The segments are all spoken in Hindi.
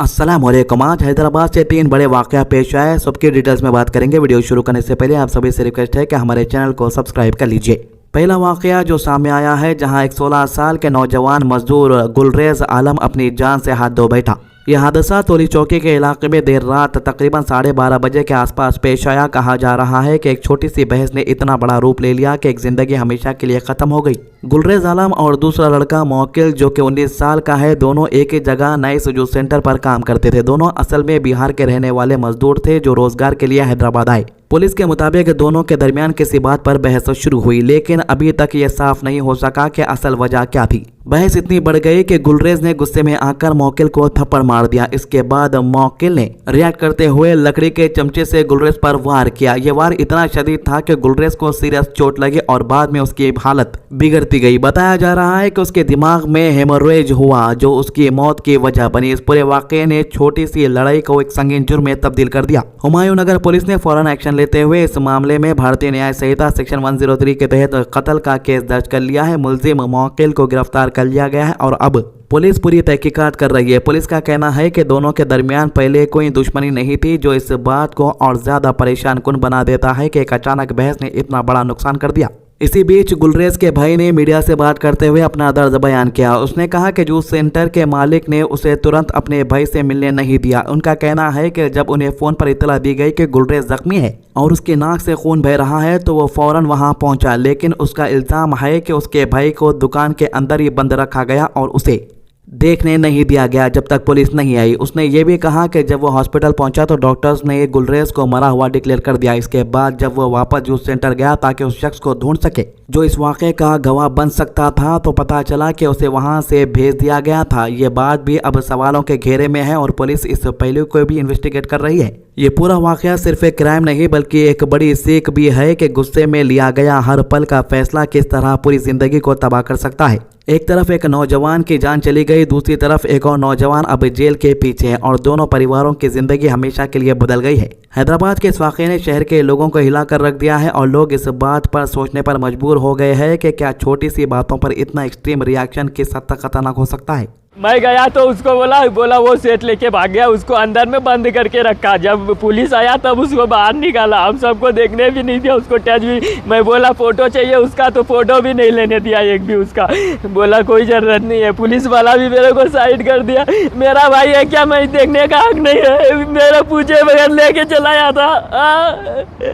अस्सलामुअलैकुम। आज हैदराबाद से 3 बड़े वाक़या पेश आए, सबकी डिटेल्स में बात करेंगे। वीडियो शुरू करने से पहले आप सभी से रिक्वेस्ट है कि हमारे चैनल को सब्सक्राइब कर लीजिए। पहला वाक़या जो सामने आया है, जहां एक 16 साल के नौजवान मजदूर गुलरेज आलम अपनी जान से हाथ धो बैठा। यह हादसा तोली चौकी के इलाके में देर रात तकरीबन 12:30 बजे के आसपास पेश आया। कहा जा रहा है कि एक छोटी सी बहस ने इतना बड़ा रूप ले लिया कि एक जिंदगी हमेशा के लिए खत्म हो गई। गुलरेज आलम और दूसरा लड़का मोकिल जो कि 19 साल का है, दोनों एक ही जगह नए जूस सेंटर पर काम करते थे। दोनों असल में बिहार के रहने वाले मजदूर थे जो रोजगार के लिए हैदराबाद आए। पुलिस के मुताबिक दोनों के दरमियान किसी बात पर बहस शुरू हुई, लेकिन अभी तक ये साफ नहीं हो सका कि असल वजह क्या थी। बहस इतनी बढ़ गई कि गुलरेज ने गुस्से में आकर मोकिल को थप्पड़ मार दिया। इसके बाद मोकिल ने रिएक्ट करते हुए लकड़ी के चमचे से गुलरेज पर वार किया। ये वार इतना शदीद था कि गुलरेज को सीरियस चोट लगी और बाद में उसकी हालत बिगड़ती गई। बताया जा रहा है कि उसके दिमाग में हेमोरेज हुआ जो उसकी मौत की वजह बनी। इस पूरे वाकये ने छोटी सी लड़ाई को एक संगीन जुर्म में तब्दील कर दिया। हुमायूं नगर पुलिस ने फौरन एक्शन लेते हुए इस मामले में भारतीय न्याय संहिता सेक्शन 103 के तहत कत्ल का केस दर्ज कर लिया है। मुलजिम मोकिल को गिरफ्तार कर लिया गया है और अब पुलिस पूरी तहकीकात कर रही है। पुलिस का कहना है कि दोनों के दरमियान पहले कोई दुश्मनी नहीं थी, जो इस बात को और ज्यादा परेशान कुन बना देता है कि एक अचानक बहस ने इतना बड़ा नुकसान कर दिया। इसी बीच गुलरेज के भाई ने मीडिया से बात करते हुए अपना दर्द बयान किया। उसने कहा कि जूस सेंटर के मालिक ने उसे तुरंत अपने भाई से मिलने नहीं दिया। उनका कहना है कि जब उन्हें फोन पर इत्तला दी गई कि गुलरेज जख्मी है और उसकी नाक से खून बह रहा है तो वो फौरन वहां पहुंचा, लेकिन उसका इल्जाम है कि उसके भाई को दुकान के अंदर ही बंद रखा गया और उसे देखने नहीं दिया गया जब तक पुलिस नहीं आई। उसने ये भी कहा कि जब वो हॉस्पिटल पहुंचा तो डॉक्टर्स ने गुलरेज को मरा हुआ डिक्लेयर कर दिया। इसके बाद जब वो वापस जूस सेंटर गया ताकि उस शख्स को ढूंढ सके जो इस वाक़े का गवाह बन सकता था, तो पता चला कि उसे वहां से भेज दिया गया था। ये बात भी अब सवालों के घेरे में है और पुलिस इस पहलू को भी इन्वेस्टिगेट कर रही है। ये पूरा वाक़या सिर्फ एक क्राइम नहीं बल्कि एक बड़ी सीख भी है कि गुस्से में लिया गया हर पल का फैसला किस तरह पूरी जिंदगी को तबाह कर सकता है। एक तरफ एक नौजवान की जान चली गई, दूसरी तरफ एक और नौजवान अब जेल के पीछे है और दोनों परिवारों की जिंदगी हमेशा के लिए बदल गई है। हैदराबाद के इस वाक़े ने शहर के लोगों को हिला कर रख दिया है और लोग इस बात पर सोचने पर मजबूर हो गए हैं कि क्या छोटी सी बातों पर इतना एक्सट्रीम रिएक्शन किस हद तक खतरनाक हो सकता है। मैं गया तो उसको बोला वो सेट लेके भाग गया, उसको अंदर में बंद करके रखा। जब पुलिस आया तब उसको बाहर निकाला, हम सबको देखने भी नहीं दिया, उसको टच भी। मैं बोला फोटो चाहिए उसका, तो फोटो भी नहीं लेने दिया एक भी उसका। बोला कोई जरूरत नहीं है। पुलिस वाला भी मेरे को साइड कर दिया। मेरा भाई है क्या, मैं देखने का हक नहीं है, मेरा पूछे बगैर लेके चला जाता।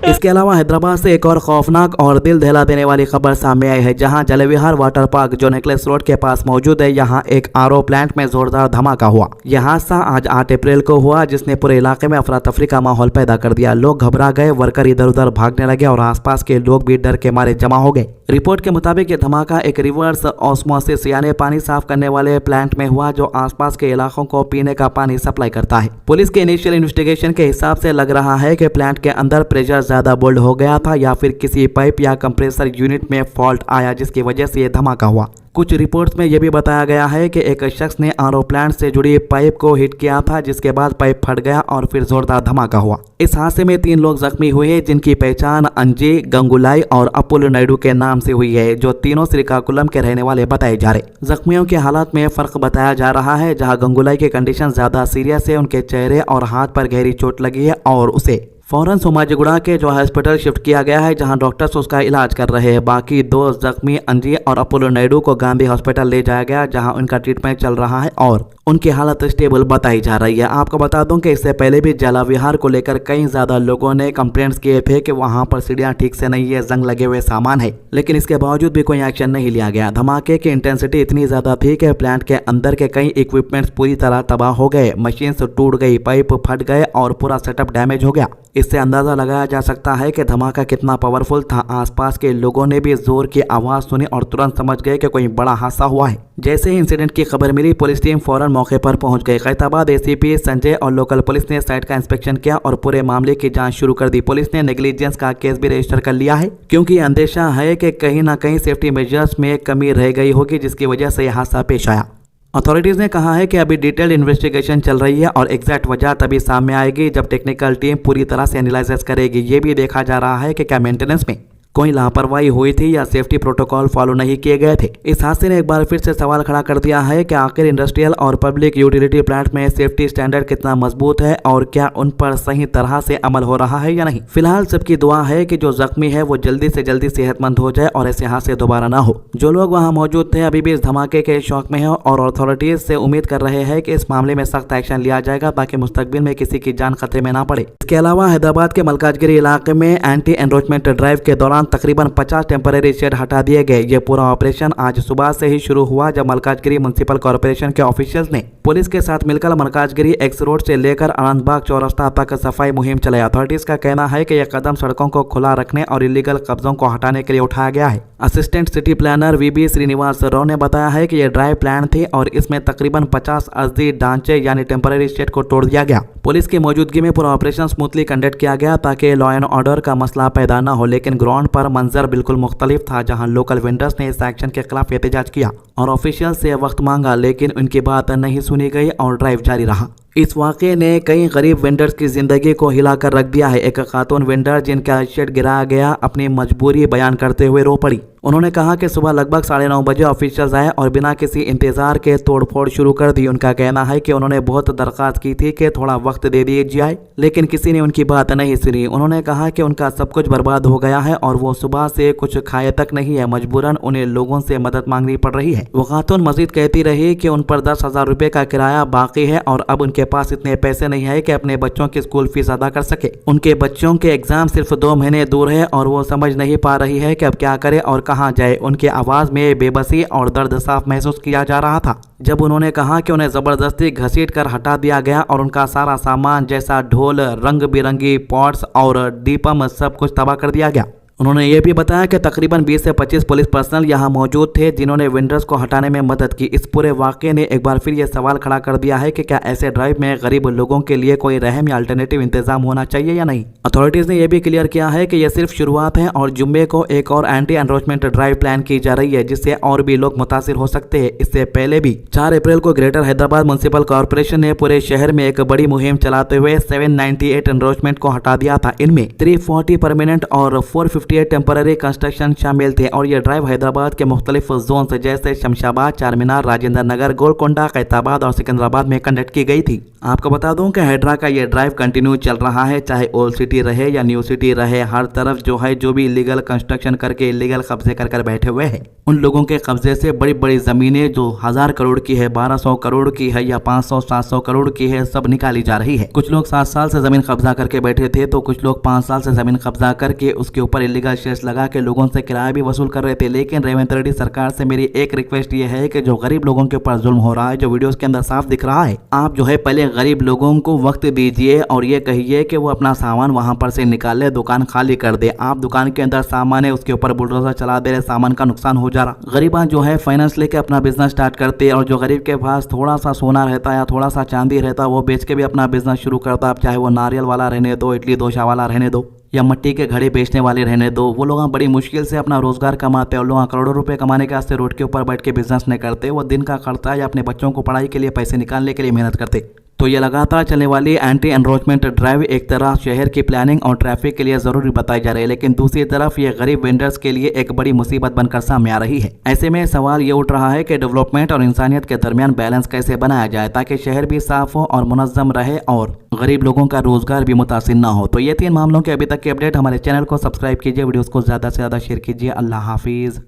इसके अलावा हैदराबाद से एक और खौफनाक और दिल दहला देने वाली खबर सामने आई है, जहां जलविहार वाटर पार्क जो नेकलेस रोड के पास मौजूद है, यहाँ एक आरओ प्लांट में जोरदार धमाका हुआ। यह हादसा आज 8 अप्रैल को हुआ, जिसने पूरे इलाके में अफरा तफरी का माहौल पैदा कर दिया। लोग घबरा गए, वर्कर इधर उधर भागने लगे और आसपास के लोग भी डर के मारे जमा हो गए। रिपोर्ट के मुताबिक यह धमाका एक रिवर्स ऑस्मोसिस यानी पानी साफ करने वाले प्लांट में हुआ, जो आसपास के इलाकों को पीने का पानी सप्लाई करता है। पुलिस के इनिशियल इन्वेस्टिगेशन के हिसाब से लग रहा है कि प्लांट के अंदर प्रेशर ज्यादा बोल्ड हो गया था या फिर किसी पाइप या कंप्रेसर यूनिट में फॉल्ट आया, जिसकी वजह से यह धमाका हुआ। कुछ रिपोर्ट्स में यह भी बताया गया है कि एक शख्स ने आरओ प्लांट से जुड़ी पाइप को हिट किया था, जिसके बाद पाइप फट गया और फिर जोरदार धमाका हुआ। इस हादसे में 3 लोग जख्मी हुए, जिनकी पहचान अंजी, गंगुलाई और अपुल नायडू के नाम से हुई है, जो तीनों श्रीकाकुलम के रहने वाले बताए जा रहे। जख्मियों के हालात में फर्क बताया जा रहा है, जहां गंगुलाई की कंडीशन ज्यादा सीरियस है। उनके चेहरे और हाथ पर गहरी चोट लगी है और उसे फौरन सोमाजीगुड़ा के जो हॉस्पिटल शिफ्ट किया गया है, जहां डॉक्टर्स उसका इलाज कर रहे हैं। बाकी 2 जख्मी अंजी और अपोलो नायडू को गांधी हॉस्पिटल ले जाया गया, जहां उनका ट्रीटमेंट चल रहा है और उनकी हालत स्टेबल बताई जा रही है। आपको बता दूं कि इससे पहले भी जलविहार को लेकर कई ज्यादा लोगों ने कंप्लेंट्स किए थे कि वहां पर सीढ़ियां ठीक से नहीं है, जंग लगे हुए सामान है, लेकिन इसके बावजूद भी कोई एक्शन नहीं लिया गया। धमाके की इंटेंसिटी इतनी ज्यादा थी कि प्लांट के अंदर के कई इक्विपमेंट्स पूरी तरह तबाह हो गए, मशीन टूट गई, पाइप फट गए और पूरा सेटअप डैमेज हो गया। इससे अंदाजा लगाया जा सकता है कि धमाका कितना पावरफुल था। आसपास के लोगों ने भी जोर की आवाज सुनी और तुरंत समझ गए कि कोई बड़ा हादसा हुआ है। जैसे ही इंसिडेंट की खबर मिली, पुलिस टीम फौरन मौके पर पहुंच गई। खैरताबाद एसीपी संजय और लोकल पुलिस ने साइट का इंस्पेक्शन किया और पूरे मामले की जांच शुरू कर दी। पुलिस ने नेग्लिजेंस का केस भी रजिस्टर कर लिया है, क्योंकि अंदेशा है कि कहीं ना कहीं सेफ्टी मेजर्स में कमी रह गई होगी, जिसकी वजह से यह हादसा पेश आया। अथॉरिटीज ने कहा है कि अभी डिटेल्ड इन्वेस्टिगेशन चल रही है और एग्जैक्ट वजह तभी सामने आएगी जब टेक्निकल टीम पूरी तरह से एनालिसिस करेगी। ये भी देखा जा रहा है कि क्या मेंटेनेंस में कोई लापरवाही हुई थी या सेफ्टी प्रोटोकॉल फॉलो नहीं किए गए थे। इस हादसे ने एक बार फिर से सवाल खड़ा कर दिया है कि आखिर इंडस्ट्रियल और पब्लिक यूटिलिटी प्लांट में सेफ्टी स्टैंडर्ड कितना मजबूत है और क्या उन पर सही तरह से अमल हो रहा है या नहीं। फिलहाल सबकी दुआ है कि जो जख्मी है वो जल्दी से जल्दी सेहतमंद हो जाए और ऐसे हादसे दोबारा ना हो। जो लोग वहां मौजूद थे अभी भी इस धमाके के शौक में हैं और अथॉरिटीज से उम्मीद कर रहे हैं कि इस मामले में सख्त एक्शन लिया जाएगा ताकि मुस्तकबिल में किसी की जान खतरे में ना पड़े। इसके अलावा हैदराबाद के मलकाजगिरी इलाके में एंटी एनरोचमेंट ड्राइव के दौरान तकरीबन 50 टेम्परेरी शेड हटा दिए गए। ये पूरा ऑपरेशन आज सुबह से ही शुरू हुआ जब मलकाजगिरी म्युनिसिपल कॉर्पोरेशन के ऑफिशियल्स ने पुलिस के साथ मिलकर मलकाजगिरी एक्स रोड से लेकर आनंदबाग चौरास्ता तक सफाई मुहिम चलाई। अथॉरिटीज का कहना है कि यह कदम सड़कों को खुला रखने और इलीगल कब्जों को हटाने के लिए उठाया गया है। असिस्टेंट सिटी प्लानर वीबी श्रीनिवास राव ने बताया है कि यह ड्राइव प्लान थी और इसमें तकरीबन 50 अर्जी ढांचे यानी टेम्परेरी शेड को तोड़ दिया गया। पुलिस की मौजूदगी में पूरा ऑपरेशन स्मूथली कंडक्ट किया गया ताकि लॉ एंड ऑर्डर का मसला पैदा न हो, लेकिन ग्राउंड पर मंजर बिल्कुल मुख्तलिफ था जहां लोकल वेंडर्स ने इस एक्शन के खिलाफ एहतजाज किया और ऑफिशियल से वक्त मांगा, लेकिन उनकी बात नहीं सुनी गई और ड्राइव जारी रहा। इस वाक़े ने कई गरीब वेंडर्स की जिंदगी को हिलाकर रख दिया है। एक खातून वेंडर जिनका शेड गिराया गया अपनी मजबूरी बयान करते हुए रो पड़ी। उन्होंने कहा कि सुबह लगभग 9:30 बजे ऑफिशियल्स आए और बिना किसी इंतजार के तोड़फोड़ शुरू कर दी। उनका कहना है कि उन्होंने बहुत दरख्वास्त की थी कि थोड़ा वक्त दे दीजिए, लेकिन किसी ने उनकी बात नहीं सुनी। उन्होंने कहा कि उनका सब कुछ बर्बाद हो गया है और वो सुबह से कुछ खाए तक नहीं है, मजबूरन उन्हें लोगों से मदद मांगनी पड़ रही है। वो खातून मजीद कहती रही कि उन पर 10,000 रुपए का किराया बाकी है और अब उनके पास इतने पैसे नहीं है कि अपने बच्चों की स्कूल फीस अदा कर सके। उनके बच्चों के एग्जाम सिर्फ 2 महीने दूर है और वो समझ नहीं पा रही है कि अब क्या करे और कहाँ जाए। उनकी आवाज में बेबसी और दर्द साफ महसूस किया जा रहा था जब उन्होंने कहा कि उन्हें जबरदस्ती घसीट कर हटा दिया गया और उनका सारा सामान जैसा ढोल, रंग बिरंगी पॉट्स और दीपम सब कुछ तबाह कर दिया गया। उन्होंने ये भी बताया कि तकरीबन 20 से 25 पुलिस पर्सनल यहां मौजूद थे जिन्होंने वेंडर्स को हटाने में मदद की। इस पूरे वाक़े ने एक बार फिर ये सवाल खड़ा कर दिया है कि क्या ऐसे ड्राइव में गरीब लोगों के लिए कोई रहम या अल्टरनेटिव इंतजाम होना चाहिए या नहीं। अथॉरिटीज ने यह भी क्लियर किया है कि यह सिर्फ शुरुआत है और जुम्मे को एक और एंटी एनरोचमेंट ड्राइव प्लान की जा रही है जिससे और भी लोग मुतासिर हो सकते हैं। इससे पहले भी 4 अप्रैल को ग्रेटर हैदराबाद म्युनिसिपल कॉर्पोरेशन ने पूरे शहर में एक बड़ी मुहिम चलाते हुए 798 एनरोचमेंट को हटा दिया था। इनमें 340 परमानेंट और 458 टेम्पररी कंस्ट्रक्शन शामिल थे और ये ड्राइव हैदराबाद के मुख्तलिफ जोन से जैसे शमशाबाद, चारमीनार, राजेंद्र नगर, गोलकोंडा, कैताबाद और सिकंदराबाद में कंडक्ट की गई थी। आपको बता दूं कि हैदरा का ये ड्राइव कंटिन्यू चल रहा है, चाहे ओल्ड सिटी रहे या न्यू सिटी रहे। हर तरफ जो भी इलीगल कंस्ट्रक्शन करके इलीगल कब्जे कर बैठे हुए हैं उन लोगों के कब्जे से बड़ी बड़ी जमीनें जो 1000 करोड़ की है, 1200 करोड़ की है या 500-700 करोड़ की है, सब निकाली जा रही है। कुछ लोग 7 साल से जमीन कब्जा करके बैठे थे तो कुछ लोग 5 साल से जमीन कब्जा करके उसके ऊपर इलीगल शेड्स लगा के लोगों से किराया भी वसूल कर रहे थे। लेकिन रेवंत रेड्डी सरकार से मेरी एक रिक्वेस्ट ये है कि जो गरीब लोगों के ऊपर जुल्म हो रहा है, जो वीडियोस के अंदर साफ दिख रहा है, आप पहले गरीब लोगों को वक्त दीजिए और ये कहिए कि वो अपना सामान वहां पर से निकाले, दुकान खाली कर दे। आप दुकान के अंदर सामान है उसके ऊपर बुलडोजर चला दे रहे, सामान का नुकसान हो जा रहा। गरीबा फाइनेंस लेके अपना बिजनेस स्टार्ट करते और जो गरीब के पास थोड़ा सा सोना रहता या थोड़ा सा चांदी रहता वो बेच के भी अपना बिजनेस शुरू करता। चाहे वो नारियल वाला रहने दो, इडली डोसा वाला रहने दो या मिट्टी के घड़े बेचने वाले रहने दो, वो लोग बड़ी मुश्किल से अपना रोजगार कमाते हैं और लोग करोड़ों रुपए कमाने के वास्ते रोड के ऊपर बैठ के बिजनेस नहीं करते। वो दिन का खर्चा या अपने बच्चों को पढ़ाई के लिए पैसे निकालने के लिए मेहनत करते। तो ये लगातार चलने वाली एंटी एनरोचमेंट ड्राइव एक तरह शहर की प्लानिंग और ट्रैफिक के लिए जरूरी बताई जा रही है, लेकिन दूसरी तरफ ये गरीब वेंडर्स के लिए एक बड़ी मुसीबत बनकर सामने आ रही है। ऐसे में सवाल ये उठ रहा है कि डेवलपमेंट और इंसानियत के दरमियान बैलेंस कैसे बनाया जाए ताकि शहर भी साफ हो और मुनज़्ज़म रहे और गरीब लोगों का रोजगार भी मुतासिर ना हो। तो ये 3 मामलों के अभी तक के अपडेट। हमारे चैनल को सब्सक्राइब कीजिए, वीडियोस को ज़्यादा से ज़्यादा शेयर कीजिए। अल्लाह हाफिज़।